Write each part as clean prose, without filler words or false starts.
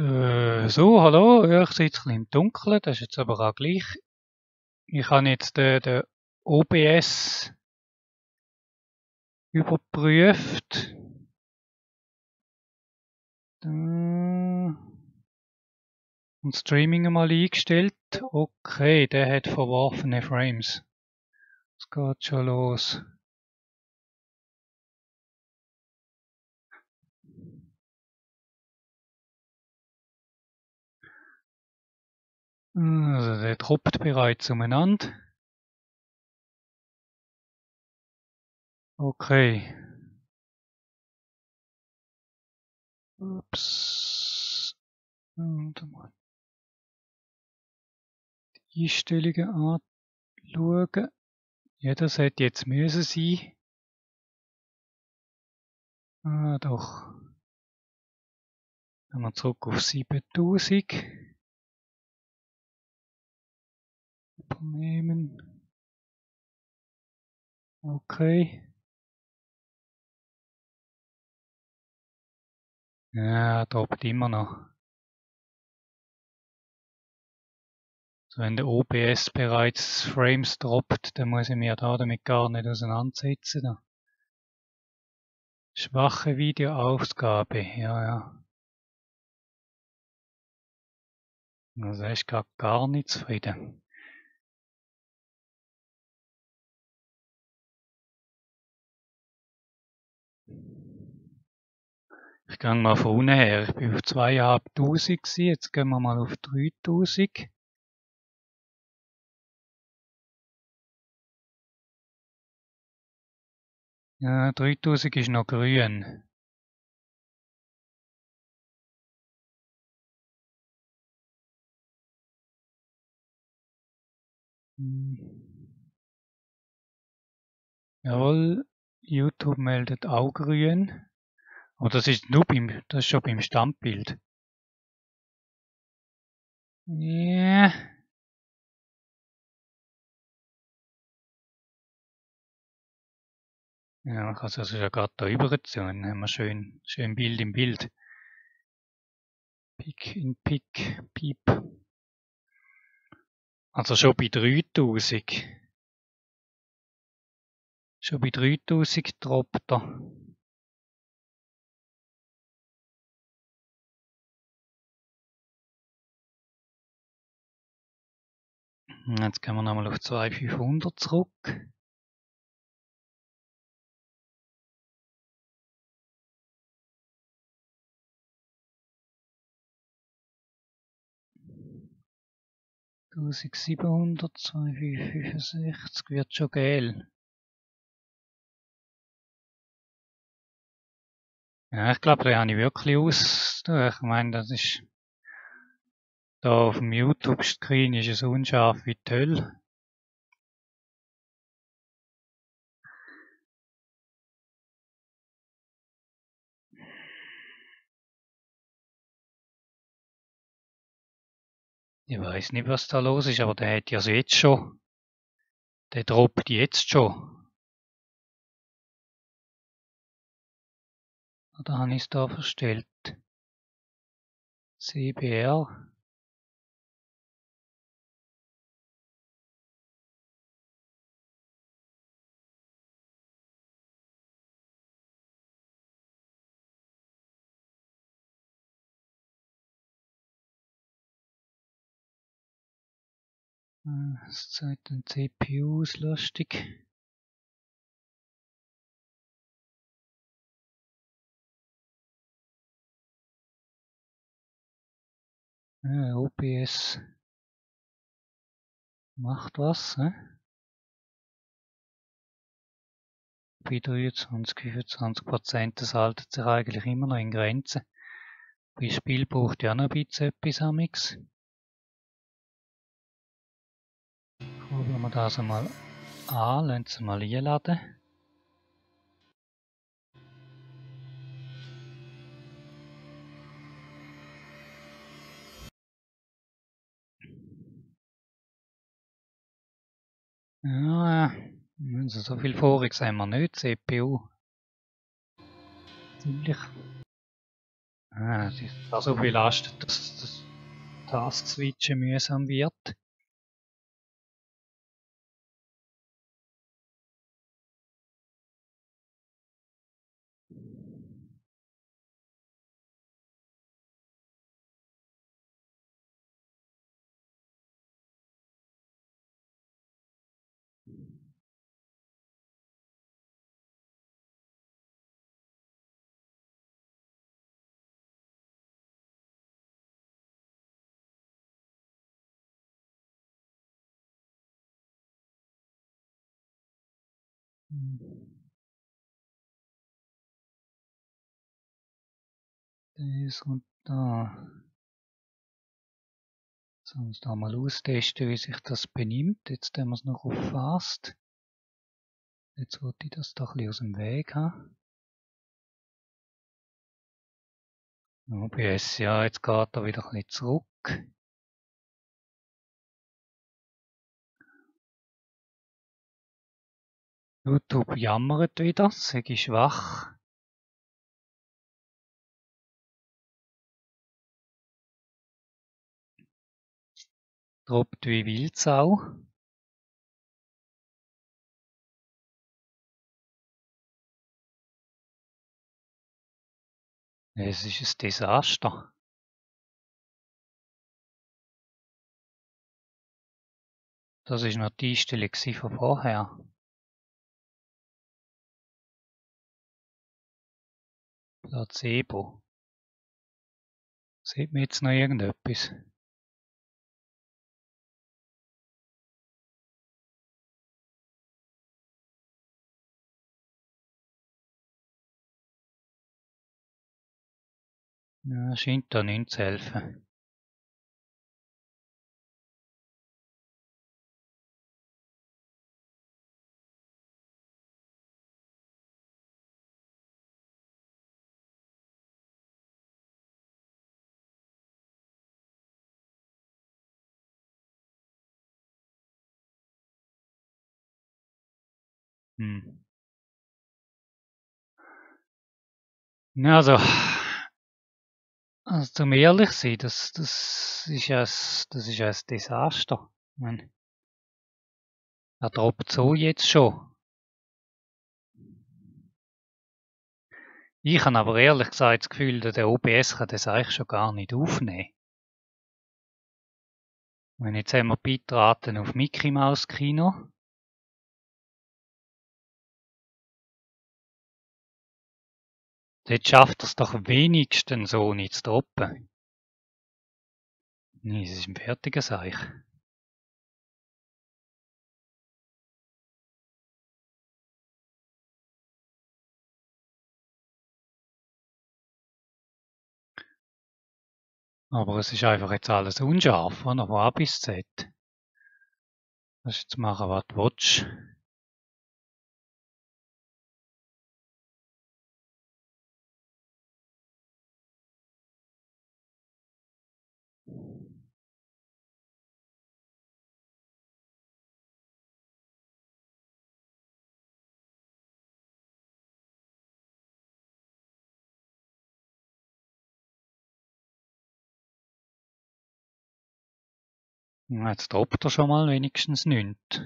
So, hallo, ja, ich sitze ein bisschen im Dunkeln, das ist jetzt aber auch gleich. Ich habe jetzt den OBS überprüft. Und Streaming einmal eingestellt. Okay, der hat verworfene Frames. Es geht schon los. Also, der droppt bereits umeinander. Okay. Ups. Und mal die Einstellungen anschauen. Ja, das hätte jetzt müssen sein. Ah, doch. Gehen wir zurück auf 7000. Übernehmen. Okay. Ja, droppt immer noch. Also wenn der OBS bereits Frames droppt, dann muss ich mir da damit gar nicht auseinandersetzen. Da. Schwache Videoausgabe, ja. Also er ist gar nicht zufrieden. Ich gehe mal von unten her. Ich bin auf 2500 gewesen. Jetzt gehen wir mal auf 3000. Ja, 3000 ist noch grün. Jawohl, YouTube meldet auch grün. Aber das ist schon beim Standbild. Ja. Ja, man kann es also ja gerade da rüberziehen. Dann haben wir schön Bild im Bild. Pick in Pick, Piep. Also schon bei 3000. Schon bei 3000 droppt er. Jetzt gehen wir nochmal auf 2500 zurück. (1700), 2565 wird schon geil. Ja, ich glaube, den habe ich wirklich aus. Ich meine, das ist da auf dem YouTube-Screen ist es unscharf wie die Hölle. Ich weiß nicht, was da los ist, aber der hat ja jetzt schon. Der droppt jetzt schon. Oder habe ich es da verstellt? CBR. Das zeigt den CPUs lustig. Ja, OBS macht was, ne? Bei 23, 25%, das haltet sich eigentlich immer noch in Grenzen. Bei Spiel braucht ja noch ein bisschen etwas amix. Probieren wir das einmal an, lassen es mal einladen. Ja, also so viel Voriges haben wir nicht, CPU. Ziemlich Es ist auch so belastet, dass das Task-Switchen mühsam wird. Das und da. Jetzt müssen wir es da mal austesten, wie sich das benimmt. Jetzt haben wir es noch auf Fast. Jetzt wollte ich das doch ein bisschen aus dem Weg haben. OBS, ja, jetzt geht er wieder ein bisschen zurück. YouTube jammert wieder, sei schwach. Droppt wie Wildsau. Es ist ein Desaster. Das ist noch die Einstellung von vorher. Placebo. Sieht man jetzt noch irgendetwas? Ja, scheint da nicht zu helfen. Ja, also zum ehrlich sein, das ist ein Desaster. Ich meine, er droppt so jetzt schon. Ich habe aber ehrlich gesagt das Gefühl, der OBS kann das eigentlich schon gar nicht aufnehmen. Wenn jetzt haben wir beitraten auf Mickey Mouse Kino. Dort schafft er es doch wenigstens so nicht zu droppen. Nee, es ist ein fertiger Seich. Aber es ist einfach jetzt alles unscharf, oder? Von A bis Z. Kannst jetzt machen, was du willst. Jetzt droppt er schon mal wenigstens nichts.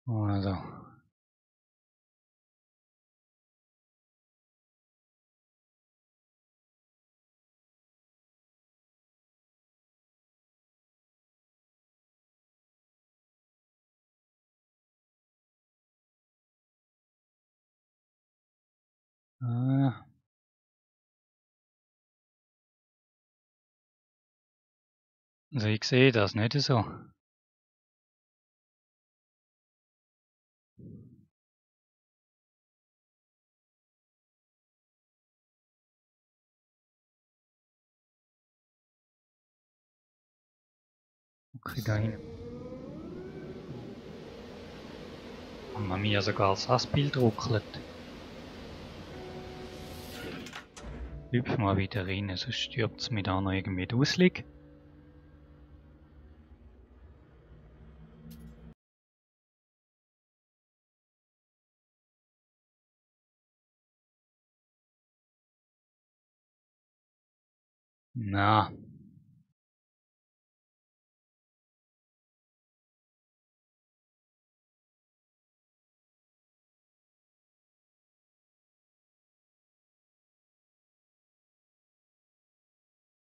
Also. Also ich sehe das nicht so. Okay, da hin. Mamma mia, sogar das Bild ruckelt. Hüpf mal wieder rein, sonst stirbt es mir da noch irgendwie die Auslegung. Na,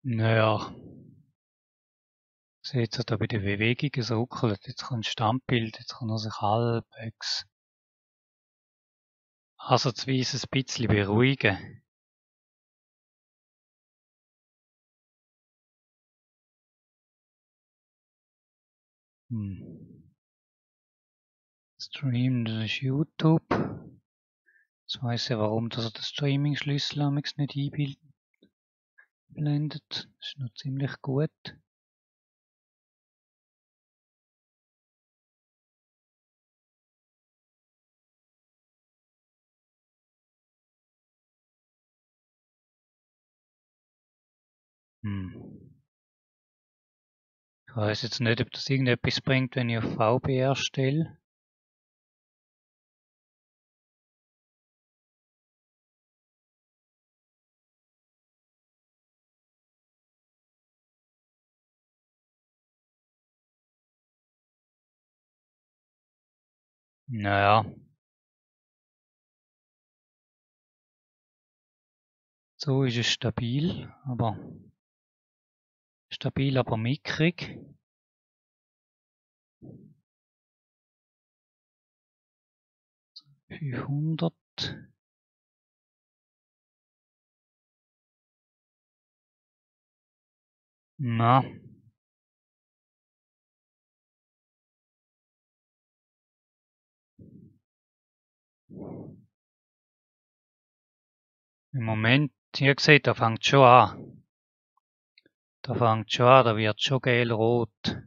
naja. Jetzt hat er bei der Bewegung geruckelt, jetzt kommt Standbild, jetzt kann er sich halbwegs ansatzweise ein bisschen beruhigen. Stream, das ist YouTube. Jetzt weiss ich, warum dass er den Streaming-Schlüssel amigs nicht einblendet. Das ist noch ziemlich gut. Ich weiss jetzt nicht, ob das irgendetwas bringt, wenn ich auf VBR stelle. Naja. So ist es stabil, aber mickrig. Fünfhundert. Na. Im Moment, wie gesagt, da fängt schon an. Da wird schon gelb-rot.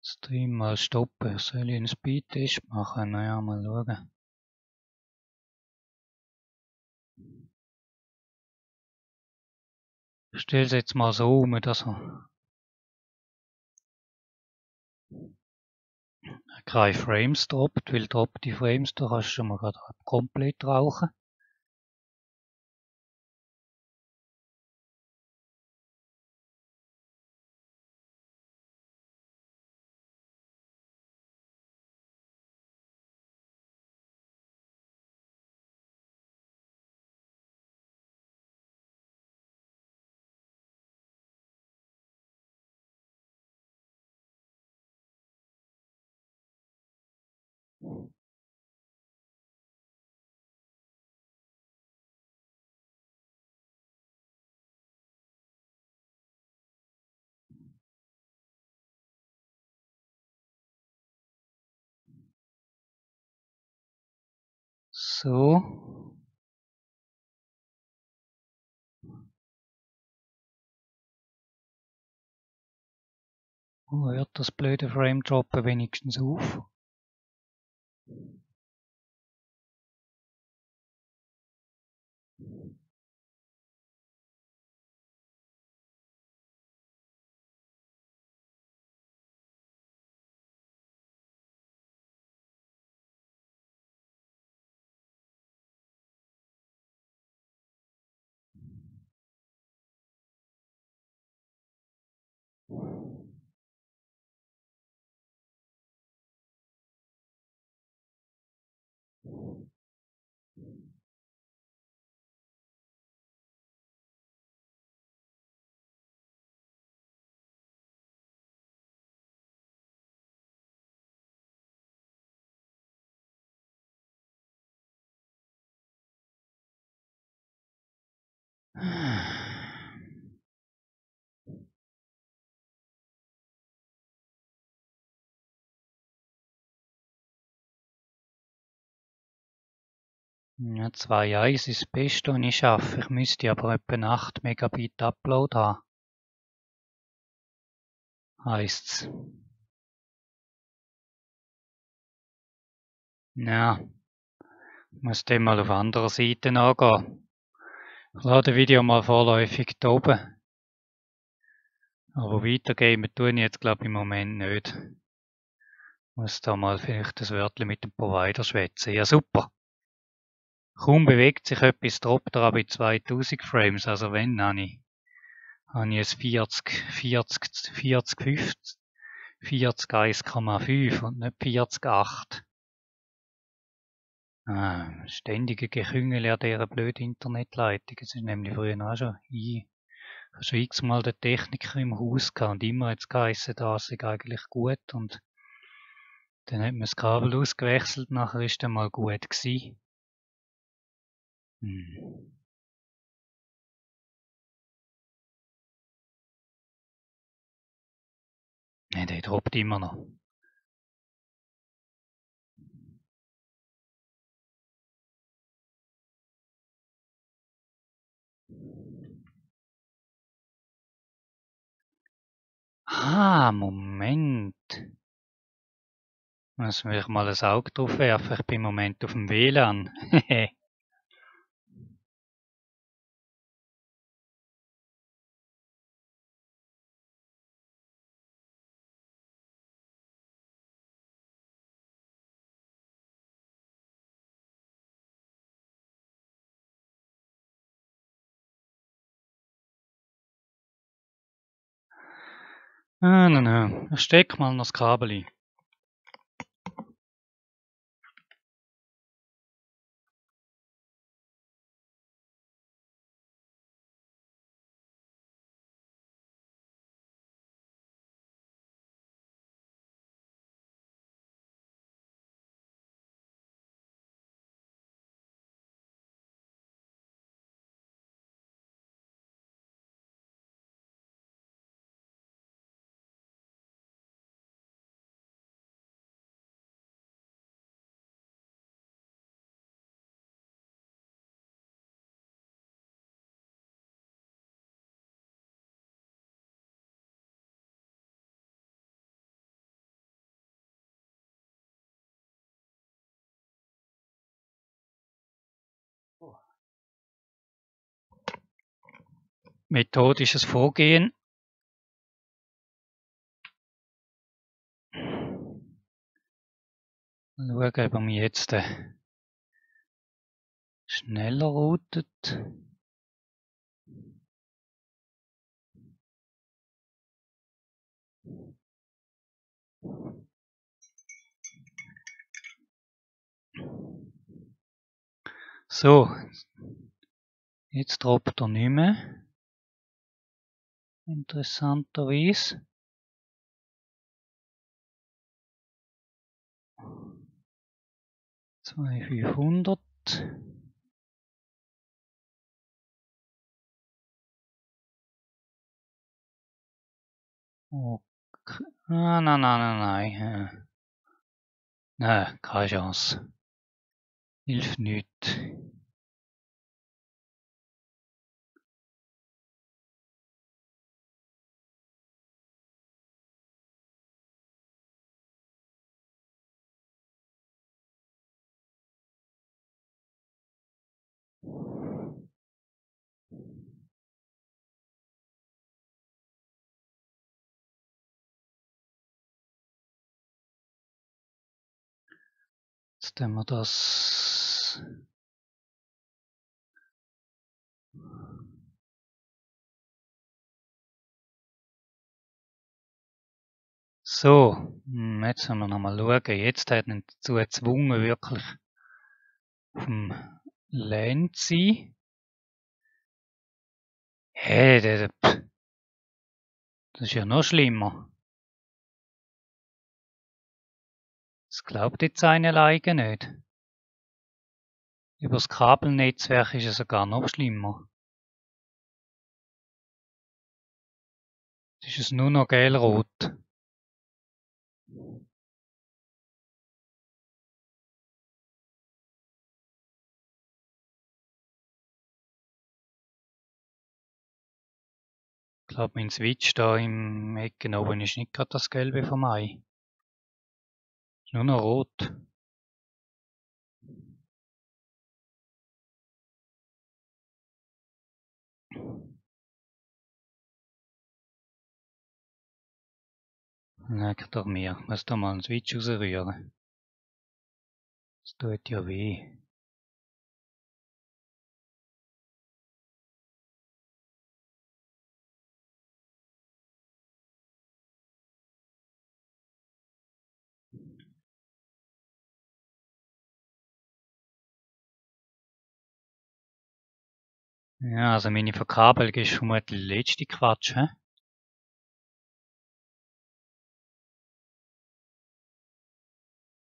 Stream mal stoppen. Soll ich einen Speedtest machen? Naja, mal schauen. Ich stelle es jetzt mal so um, dass er keine Frames droppt, weil droppt die Frames, da kannst du schon mal gerade komplett rauchen. So. Hört das blöde Frame droppen wenigstens auf. Ja, 2.1 ist das Beste, was ich schaffe. Ich müsste aber etwa 8 Megabit Upload haben. Heisst's. Ja, ich muss dem mal auf anderer Seite angehen. Ich lade das Video mal vorläufig da oben. Aber weitergeben tue ich jetzt glaube ich im Moment nicht. Ich muss da mal vielleicht das Wörtchen mit dem Provider schwätzen. Ja, super. Kaum bewegt sich etwas, droppt er aber in 2000 Frames. Also wenn, habe ich ein 40, 40, 40, 50, 40, 1,5 und nicht 40, 8. Ständige Geküngel an dieser blöden Internetleitung. Es ist nämlich früher auch schon x-mal der Techniker im Haus gehabt und immer hat es geheißen, das ist eigentlich gut und dann hat man das Kabel ausgewechselt, nachher ist dann mal gut gewesen. Ne, der droppt immer noch. Moment. Muss ich mal ein Auge drauf werfen. Ich bin im Moment auf dem WLAN. Nein. Ich steck mal noch das Kabel ein. Methodisches Vorgehen. Schauen, ob er mich jetzt schneller routet. So, jetzt droppt er nicht mehr. Interessanterweise. $2,500. Okay. Nein. Nein, keine Chance. Hilft nichts. Jetzt haben wir das. So, jetzt müssen wir nochmal schauen. Jetzt hat ihn dazu gezwungen, wirklich auf dem LAN zu sein. Hey, das ist ja noch schlimmer. Das glaubt jetzt eine alleine nicht. Über das Kabelnetzwerk ist es sogar noch schlimmer. ist es nur noch gelb-rot. Ich glaube, mein Switch da im Ecken oben ist nicht gerade das Gelbe vom Ei. Ist nur noch rot. Leck doch mir. Ich muss da mal einen Switch rausrühren. Das tut ja weh. Ja, also meine Verkabelung ist vermutlich der letzte Quatsch, hä?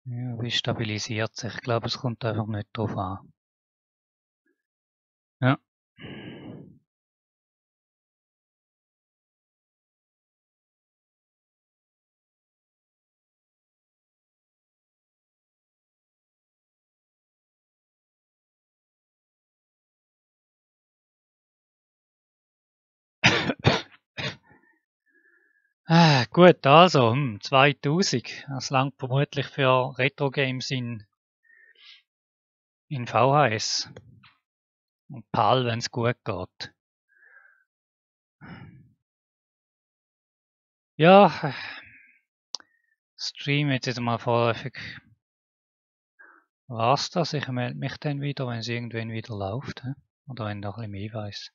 Ja, wie stabilisiert sich? Ich glaube, es kommt einfach nicht drauf an. Ja. Gut, also, 2000. Das langt vermutlich für Retro-Games in VHS. Und PAL, wenn es gut geht. Ja, Stream jetzt mal vorläufig. War's das? Ich melde mich dann wieder, wenn es irgendwann wieder läuft. Oder wenn ich noch ein bisschen mehr weiss.